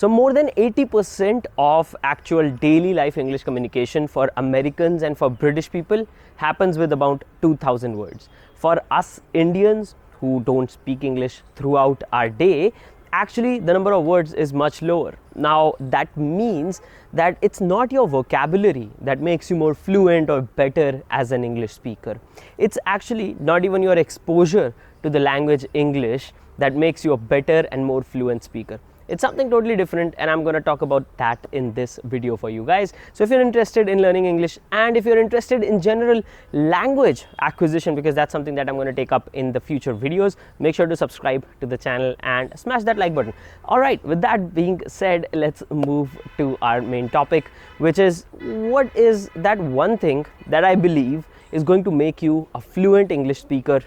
So more than 80% of actual daily life English communication for Americans and for British people happens with about 2000 words. For us Indians who don't speak English throughout our day, actually the number of words is much lower. Now that means that it's not your vocabulary that makes you more fluent or better as an English speaker. It's actually not even your exposure to the language English that makes you a better and more fluent speaker. It's something totally different, and I'm going to talk about that in this video for you guys. So if you're interested in learning English, and if you're interested in general language acquisition, because that's something that I'm going to take up in the future videos, make sure to subscribe to the channel and smash that like button. All right, with that being said, let's move to our main topic, which is what is that one thing that I believe is going to make you a fluent English speaker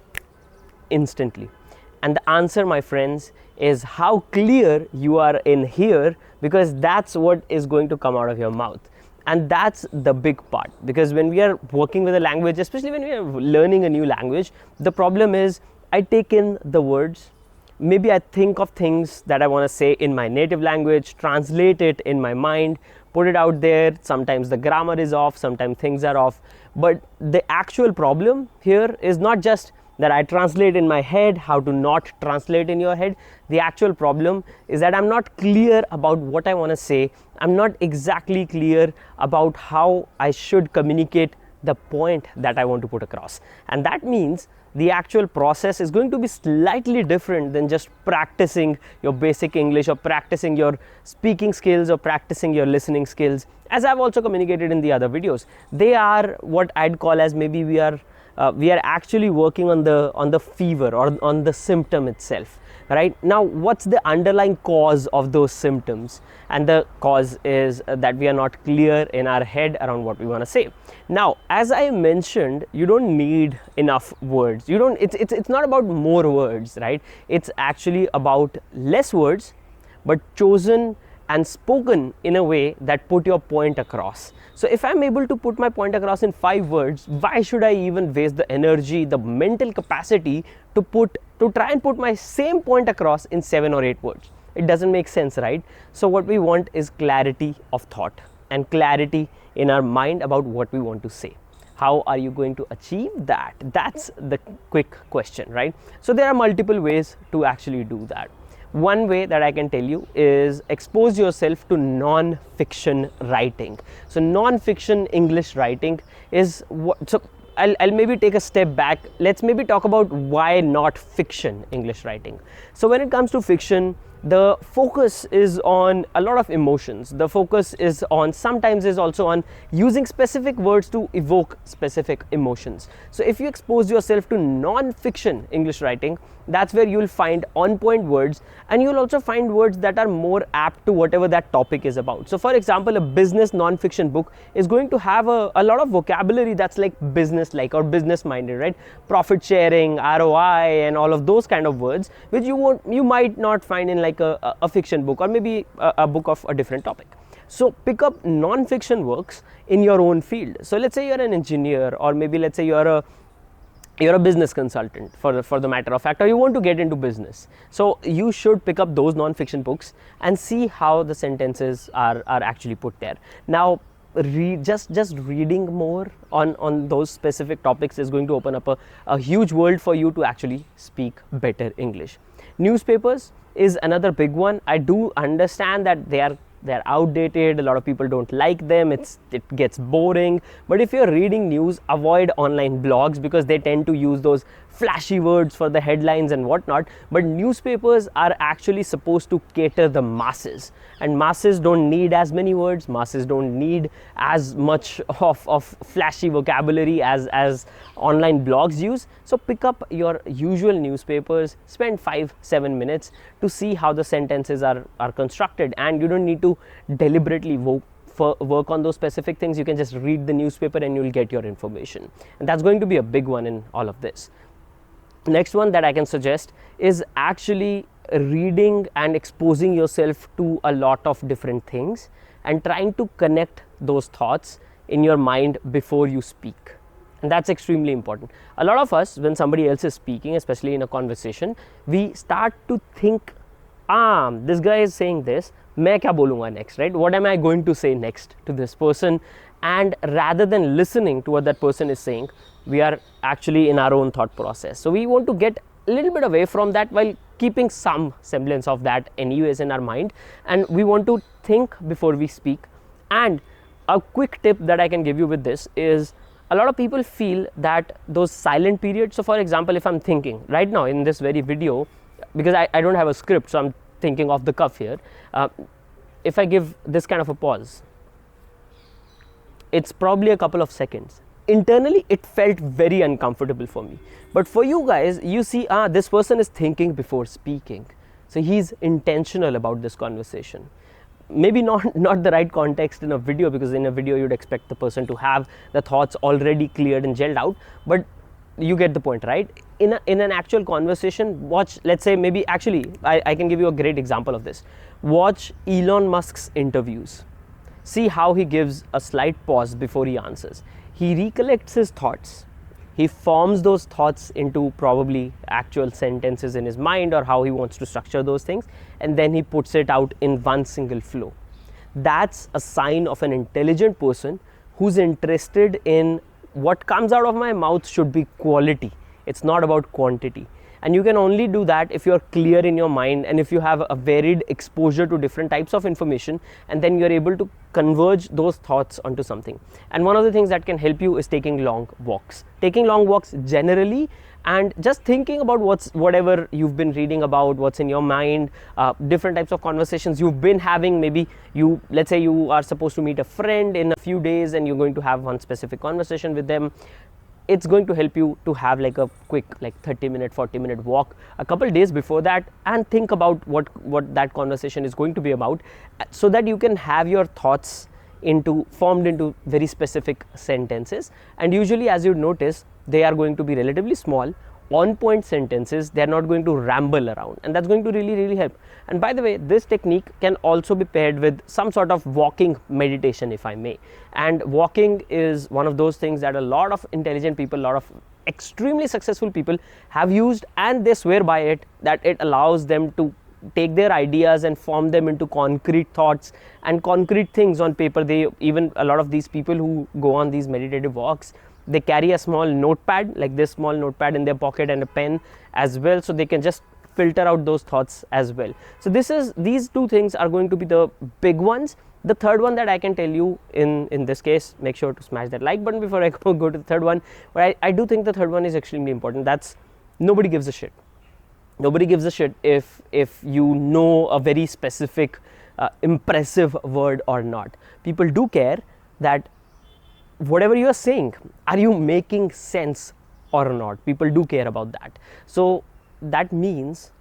instantly. And the answer, my friends, is how clear you are in here, because that's what is going to come out of your mouth. And that's the big part, because when we are working with a language, especially when we are learning a new language, the problem is I take in the words, maybe I think of things that I want to say in my native language, translate it in my mind, put it out there. Sometimes the grammar is off, sometimes things are off. But the actual problem here is not just that I translate in my head, how to not translate in your head. The actual problem is that I'm not clear about what I want to say. I'm not exactly clear about how I should communicate the point that I want to put across. And that means the actual process is going to be slightly different than just practicing your basic English or practicing your speaking skills or practicing your listening skills. As I've also communicated in the other videos, they are what I'd call as maybe we are actually working on the fever or on the symptom itself. Right now, what's the underlying cause of those symptoms? And the cause is that we are not clear in our head around what we want to say. Now, as I mentioned, you don't need enough words. It's not about more words, right? It's actually about less words, but chosen and spoken in a way that put your point across. So if I'm able to put my point across in 5 words, why should I even waste the energy, the mental capacity to try and put my same point across in 7 or 8 words? It doesn't make sense, right? So what we want is clarity of thought and clarity in our mind about what we want to say. How are you going to achieve that? That's the quick question, right? So there are multiple ways to actually do that. One way that I can tell you is expose yourself to non-fiction writing. So non-fiction English writing is what, so I'll maybe take a step back. Let's maybe talk about why not fiction English writing. So when it comes to fiction, the focus is on a lot of emotions. The focus is on, sometimes is also on using specific words to evoke specific emotions. So if you expose yourself to non-fiction English writing, that's where you'll find on-point words, and you'll also find words that are more apt to whatever that topic is about. So for example, a business non-fiction book is going to have a lot of vocabulary that's like business-like or business-minded, right? Profit sharing, ROI, and all of those kind of words, which you might not find in like a fiction book, or maybe a book of a different topic. So pick up non-fiction works in your own field. So let's say you're an engineer, or maybe let's say you're a business consultant for the matter of fact, or you want to get into business. So you should pick up those non-fiction books and see how the sentences are actually put there. Now just reading more on those specific topics is going to open up a huge world for you to actually speak better English. Newspapers is another big one. I do understand that they're outdated. A lot of people don't like them. It gets boring. But if you're reading news, avoid online blogs, because they tend to use those flashy words for the headlines and whatnot. But newspapers are actually supposed to cater the masses, and masses don't need as many words. Masses don't need as much of flashy vocabulary as online blogs use. So pick up your usual newspapers, spend 5-7 minutes to see how the sentences are constructed, and you don't need to deliberately work on those specific things. You can just read the newspaper and you'll get your information, and that's going to be a big one in all of this. Next one that I can suggest is actually reading and exposing yourself to a lot of different things and trying to connect those thoughts in your mind before you speak. And that's extremely important. A lot of us, when somebody else is speaking, especially in a conversation, we start to think, this guy is saying this, मैं क्या बोलूँगा next, right? What am I going to say next to this person? And rather than listening to what that person is saying, we are actually in our own thought process. So we want to get a little bit away from that while keeping some semblance of that anyways in our mind, and we want to think before we speak. And a quick tip that I can give you with this is, a lot of people feel that those silent periods, so for example, if I'm thinking right now in this very video, because I don't have a script, so I'm thinking off the cuff here, if I give this kind of a pause, it's probably a couple of seconds. Internally it felt very uncomfortable for me, but for you guys, you see, this person is thinking before speaking, so he's intentional about this conversation. Maybe not the right context in a video, because in a video you'd expect the person to have the thoughts already cleared and gelled out, but you get the point, right? In an actual conversation, watch, let's say, maybe actually I can give you a great example of this. Watch Elon Musk's interviews. See how he gives a slight pause before he answers. He recollects his thoughts. He forms those thoughts into probably actual sentences in his mind, or how he wants to structure those things, and then he puts it out in one single flow. That's a sign of an intelligent person who's interested in what comes out of my mouth should be quality. It's not about quantity. And you can only do that if you're clear in your mind, and if you have a varied exposure to different types of information, and then you're able to converge those thoughts onto something. And one of the things that can help you is taking long walks. Taking long walks generally, and just thinking about whatever you've been reading about, what's in your mind, different types of conversations you've been having. Maybe let's say you are supposed to meet a friend in a few days, and you're going to have one specific conversation with them. It's going to help you to have like a quick 30-minute, 40-minute walk a couple days before that, and think about what that conversation is going to be about, so that you can have your thoughts formed into very specific sentences. And usually, as you notice, they are going to be relatively small, on-point sentences. They are not going to ramble around, and that's going to really help. And by the way, this technique can also be paired with some sort of walking meditation, if I may. And walking is one of those things that a lot of intelligent people, a lot of extremely successful people have used, and they swear by it, that it allows them to take their ideas and form them into concrete thoughts and concrete things on paper. A lot of these people who go on these meditative walks, they carry a small notepad, like this small notepad, in their pocket, and a pen as well, so they can just filter out those thoughts as well. So these two things are going to be the big ones. The third one that I can tell you in this case, make sure to smash that like button before I go to the third one. But I do think the third one is extremely important. That's, nobody gives a shit. Nobody gives a shit if you know a very specific impressive word or not. People do care that whatever you are saying, are you making sense or not? People do care about that. So that means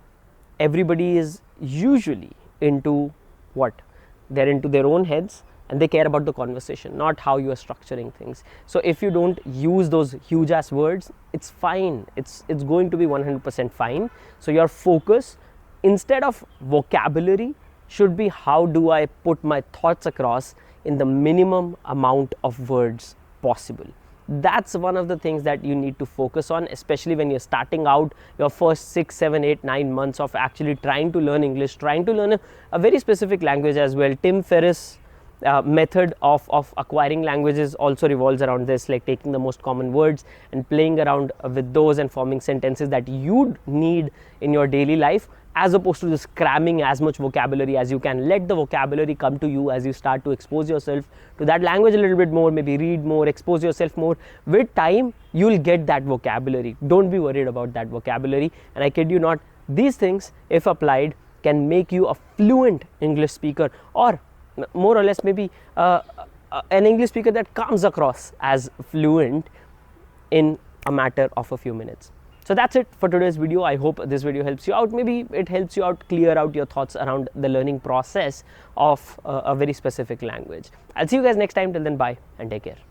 everybody is usually into what? They're into their own heads, and they care about the conversation, not how you are structuring things. So if you don't use those huge ass words, it's fine. It's going to be 100% fine. So your focus, instead of vocabulary, should be, how do I put my thoughts across in the minimum amount of words possible. That's one of the things that you need to focus on, especially when you're starting out your first 6, 7, 8, 9 months of actually trying to learn English, trying to learn a very specific language as well. Tim Ferriss' method of acquiring languages also revolves around this, like taking the most common words and playing around with those and forming sentences that you'd need in your daily life, as opposed to just cramming as much vocabulary as you can. Let the vocabulary come to you as you start to expose yourself to that language a little bit more, maybe read more, expose yourself more. With time, you'll get that vocabulary. Don't be worried about that vocabulary. And I kid you not, these things, if applied, can make you a fluent English speaker, or more or less maybe an English speaker that comes across as fluent in a matter of a few minutes. So that's it for today's video. I hope this video helps you out. Maybe it helps you out, clear out your thoughts around the learning process of a very specific language. I'll see you guys next time. Till then, bye and take care.